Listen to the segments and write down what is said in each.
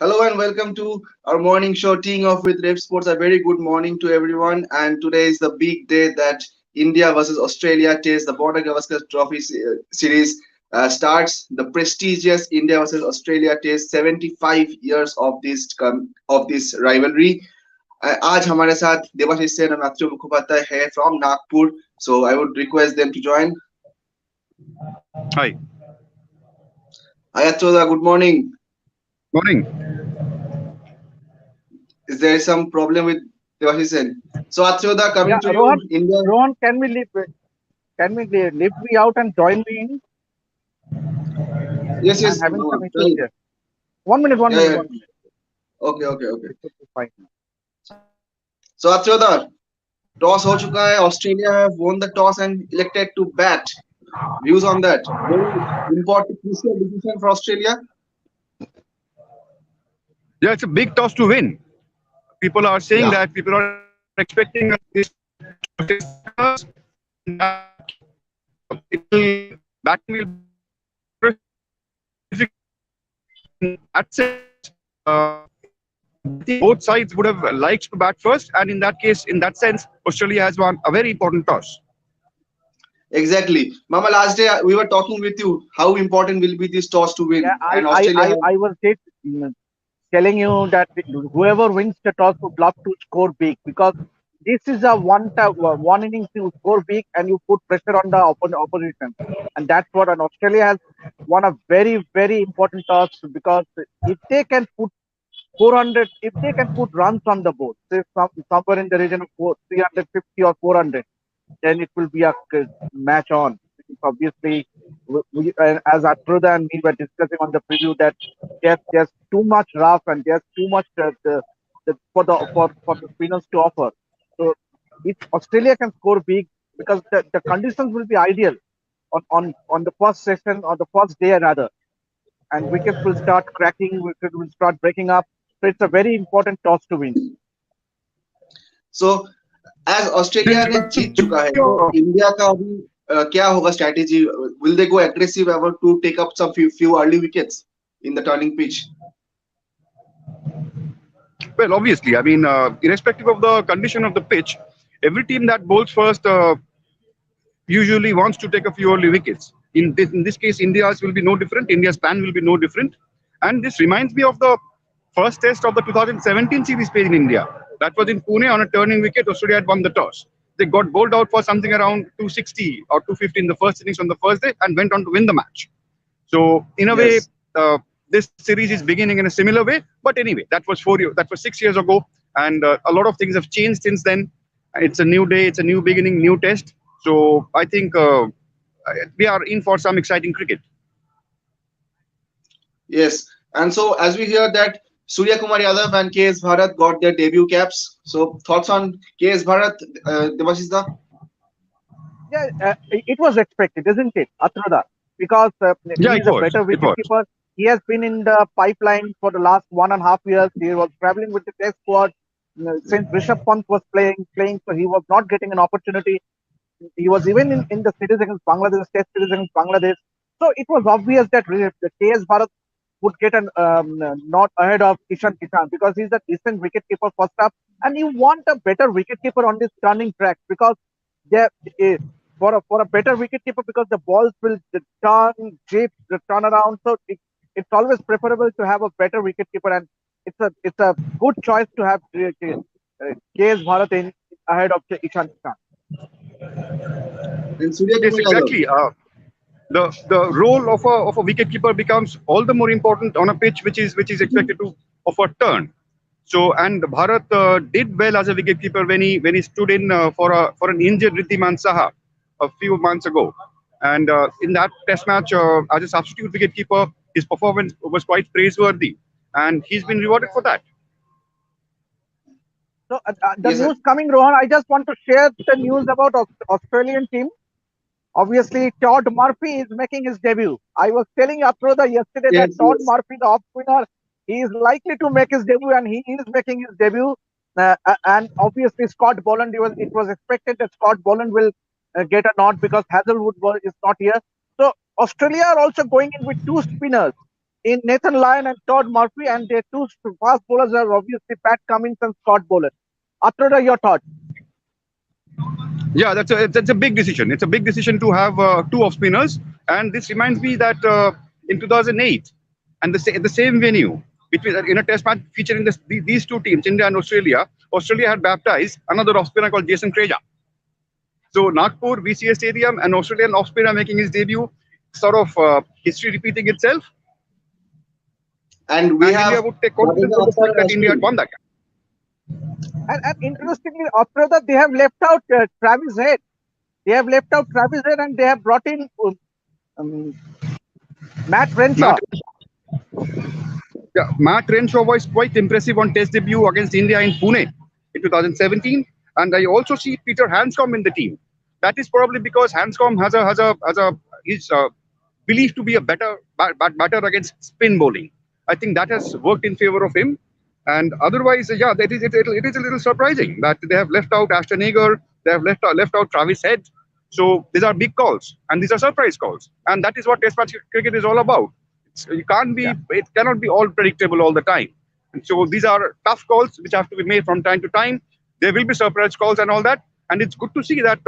Hello and welcome to our morning show, Teeing Off with Revsportz. A very good morning to everyone. And today is the big day that India versus Australia Test, the Border Gavaskar Trophy series starts. The prestigious India versus Australia Test, 75 years of this rivalry. आज हमारे साथ देवाशीष सेन और अक्षय मुखोपाध्याय है from Nagpur. So I would request them to join. Hi. Hi Achoda, good morning. Morning. Is there some problem with Devashish Sen? So Achoda, coming to Rohan, you, India. Rohan, can we lift me out and join me in? Yes. I'm having some issues here. 1 minute. Okay. Fine. So Achoda, toss हो चुका है. Australia have won the toss and elected to bat. Views on that? Very important, crucial decision for Australia. Yeah, it's a big toss to win. People are saying that people are expecting this. Batting will both sides would have liked to bat first, and in that case, in that sense, Australia has won a very important toss. Exactly, Mama. Last day we were talking with you how important will be this toss to win. Yeah, and Australia I was telling you that whoever wins the toss would love to score big, because this is a one innings to score big and you put pressure on the opposition, and that's what. And Australia has won a very, very important toss, because if they can put 400, if they can put runs on the board, say somewhere in the region of 350 or 400, then it will be a match on. Obviously, as Atroda and me were discussing on the preview, that there's too much rough and there's too much for the spinners to offer. So if Australia can score big, because the conditions will be ideal on the first session or the first day rather, and wickets will start cracking, wickets will start breaking up. So it's a very important toss to win. So as Australia ने जीत चुका है, तो India का अभी क्या होगा strategy? Will they go aggressive ever to take up some few early wickets in the turning pitch? Well, obviously, I mean, irrespective of the condition of the pitch, every team that bowls first usually wants to take a few early wickets. In this case, India's will be no different. India's plan will be no different. And this reminds me of the first test of the 2017 series played in India. That was in Pune on a turning wicket. Australia had won the toss. They got bowled out for something around 260 or 250 in the first innings on the first day and went on to win the match. So in a way, this series is beginning in a similar way. But anyway, that was 6 years ago, and a lot of things have changed since then. It's a new day, it's a new beginning, new test. So I think we are in for some exciting cricket. Yes, and so as we hear that Surya Kumar Yadav and KS Bharat got their debut caps. So thoughts on KS Bharat, Devashish? Yeah, it was expected, isn't it, Atroda? Because he is a better wicketkeeper. He has been in the pipeline for the last 1.5 years. He was traveling with the test squad since Rishabh Pant was playing, so he was not getting an opportunity. He was even in the series against Bangladesh, test series against Bangladesh. So it was obvious that KS Bharat would get an not ahead of Ishan Kishan, because he's a decent wicketkeeper first up, and you want a better wicketkeeper on this turning track, because for a better wicketkeeper, because the balls will turn, jip, turn around. So it's always preferable to have a better wicketkeeper, and it's a good choice to have KS Bharat in ahead of Ishan Kishan. Yes, exactly. The role of a wicketkeeper becomes all the more important on a pitch which is expected to offer turn. So, and Bharat did well as a wicketkeeper when he stood in for an injured Riddhiman Saha a few months ago, and in that Test match as a substitute wicketkeeper, his performance was quite praiseworthy, and he's been rewarded for that. So the news coming, Rohan, I just want to share the news about Australian team. Obviously, Todd Murphy is making his debut. I was telling Atroda yesterday that Todd Murphy, the off-spinner, he is likely to make his debut, and he is making his debut. And obviously, Scott Boland, it was expected that Scott Boland will get a nod, because Hazelwood is not here. So Australia are also going in with two spinners in Nathan Lyon and Todd Murphy, and their two fast bowlers are obviously Pat Cummins and Scott Boland. Atroda, your thoughts? Yeah, that's a big decision. It's a big decision to have two off spinners, and this reminds me that in 2008, and the same venue, between in a test match featuring these two teams, India and Australia, Australia had baptized another off spinner called Jason Kreja. So Nagpur VCA Stadium, an Australian off spinner making his debut, sort of history repeating itself, And we and have India would take what is confidence the from the fact answer, that India had Ashwin? won that. And interestingly, after that, they have left out Travis Head. They have left out Travis Head and they have brought in um, Matt Renshaw. Matt, yeah, Matt Renshaw was quite impressive on Test debut against India in Pune in 2017, and I also see Peter Hanscom in the team. That is probably because Hanscom is believed to be a batter against spin bowling. I think that has worked in favor of him. And otherwise, yeah, it is a little surprising that they have left out Ashton Agar, they have left out Travis Head. So these are big calls, and these are surprise calls, and that is what Test match cricket is all about. Yeah. It cannot be all predictable all the time. And so these are tough calls which have to be made from time to time. There will be surprise calls and all that, and it's good to see that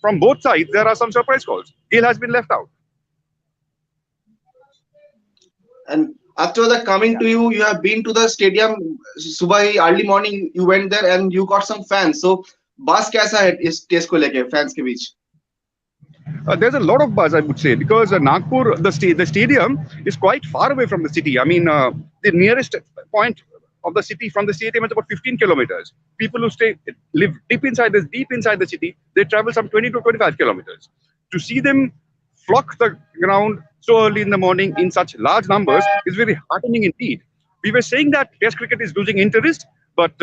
from both sides there are some surprise calls. Gill has been left out. And after that, coming Yeah. to you, you have been to the stadium. Subahi early morning, you went there and you got some fans. So buzz कैसा है इस test को लेके fans के बीच? There's a lot of buzz, I would say, because Nagpur, the stadium is quite far away from the city. I mean, the nearest point of the city from the stadium is about 15 kilometers. People who live deep inside the city, they travel some 20 to 25 kilometers. To see them flock the ground so early in the morning in such large numbers is very heartening indeed. We were saying that Test cricket is losing interest, but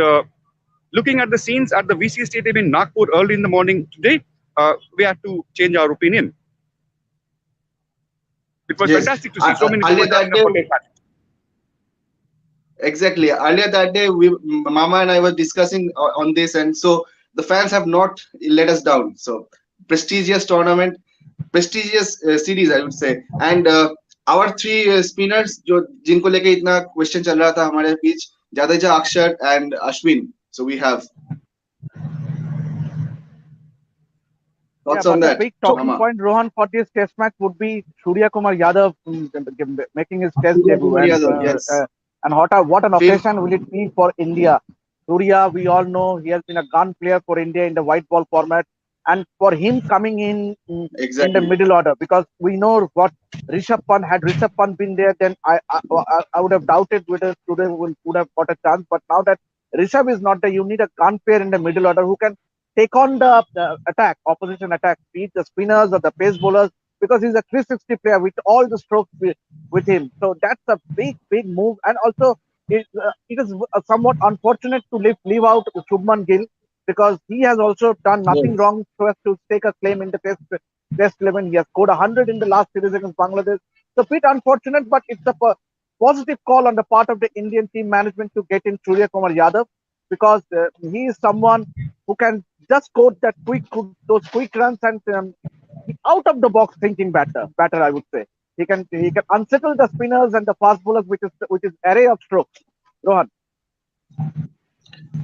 looking at the scenes at the VC Stadium in Nagpur early in the morning today, we had to change our opinion. It was Yes. fantastic to see so many people Earlier that turning up day, for Test match. exactly. Earlier that day, Mama and I were discussing on this, and so the fans have not let us down. So prestigious tournament, prestigious series, I would say. And our three spinners, जो जिनको लेके इतना question चल रहा था हमारे बीच, Jadeja, Akshar, and Ashwin. So we have Yeah, thoughts on but the that, big talking Mama. point, Rohan, for this test match would be Surya Kumar Yadav making his test Surya debut. Kumar Yadav, yes. And what an Fame, occasion will it be for India? Surya, we all know he has been a gun player for India in the white ball format. And for him coming in the exactly. middle order, because we know what Rishabh Pant, had Rishabh Pant been there, then I would have doubted whether Surya would have got a chance. But now that Rishabh is not there, you need a gun player in the middle order who can take on the attack, opposition attack, be it the spinners or the pace bowlers, because he's a 360 player with all the strokes with him. So that's a big move. And also, it is somewhat unfortunate to leave out Shubman Gill, because he has also done nothing Yes. wrong so as to take a claim in the test 11. He has scored 100 in the last series against Bangladesh. It's a bit unfortunate, but it's a positive call on the part of the Indian team management to get in Surya Kumar Yadav, because he is someone who can just score those quick runs and out of the box thinking batter, I would say. He can unsettle the spinners and the fast bowlers, which is array of strokes. Rohan.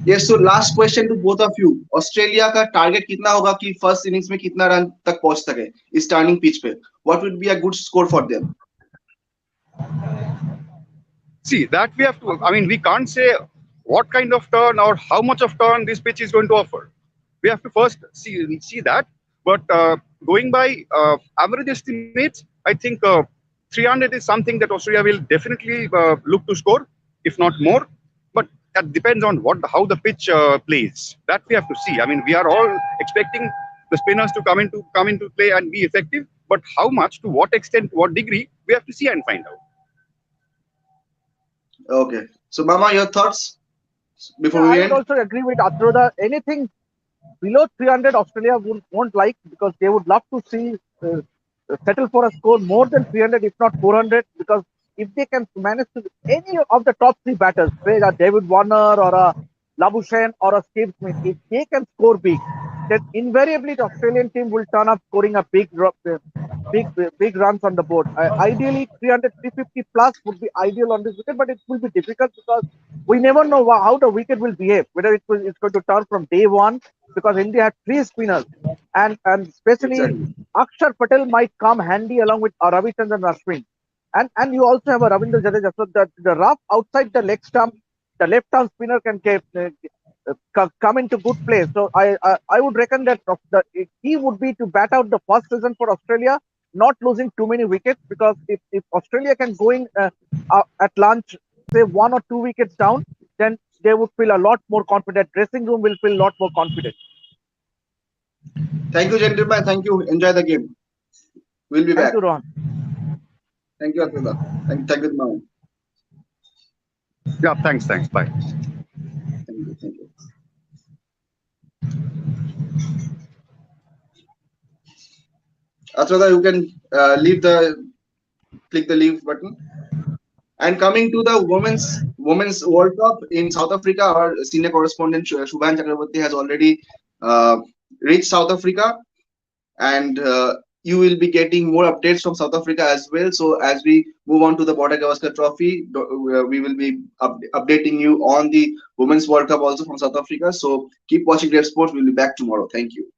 Yes, so last question to both of you. Australia का target कितना होगा कि first innings में कितना run तक पहुंच सके इस टर्निंग पिच पे? What would be a good score for them? See, that we have to, I mean, we can't say what kind of turn or how much of turn this pitch is going to offer. We have to first see that. But going by average estimates, I think 300 is something that Australia will definitely look to score, if not more. But that depends on how the pitch plays. That we have to see. I mean, we are all expecting the spinners to come into play and be effective. But how much, to what extent, to what degree, we have to see and find out. Okay. So, Mama, your thoughts before Yeah, we I would end? also agree with Atroda. Anything below 300, Australia won't like, because they would love to see settle for a score more than 300, if not 400. Because if they can manage to any of the top three batters, say a David Warner or a Labuschagne or a Steve Smith, if they can score big, then invariably the Australian team will turn up scoring a big runs on the board. Ideally, 300, 350 plus would be ideal on this wicket, but it will be difficult because we never know how the wicket will behave, whether it's going to turn from day one, because India had three spinners, and especially Exactly. Akshar Patel might come handy along with Ravichandran Ashwin. And you also have a Ravindra Jadeja. So the rough outside the leg stump, the left arm spinner can come into good play. So I would reckon that the key would be to bat out the first season for Australia, not losing too many wickets, because if Australia can go in at lunch, say 1 or 2 wickets down, then they would feel a lot more confident. Dressing room will feel a lot more confident. Thank you, gentlemen. Thank you. Enjoy the game. We'll be Thank back. you, Rohan. Thank you, Atula. Thank you, Ma'am. Yeah, thanks. Bye. Thank you. Thank you. Atula, you can leave the click the leave button. And coming to the women's World Cup in South Africa, our senior correspondent Shubhan Chakraborty has already uh, reached South Africa, and you will be getting more updates from South Africa as well. So as we move on to the Border Gavaskar Trophy, we will be updating you on the Women's World Cup also from South Africa. So keep watching Rev Sports. We'll be back tomorrow. Thank you.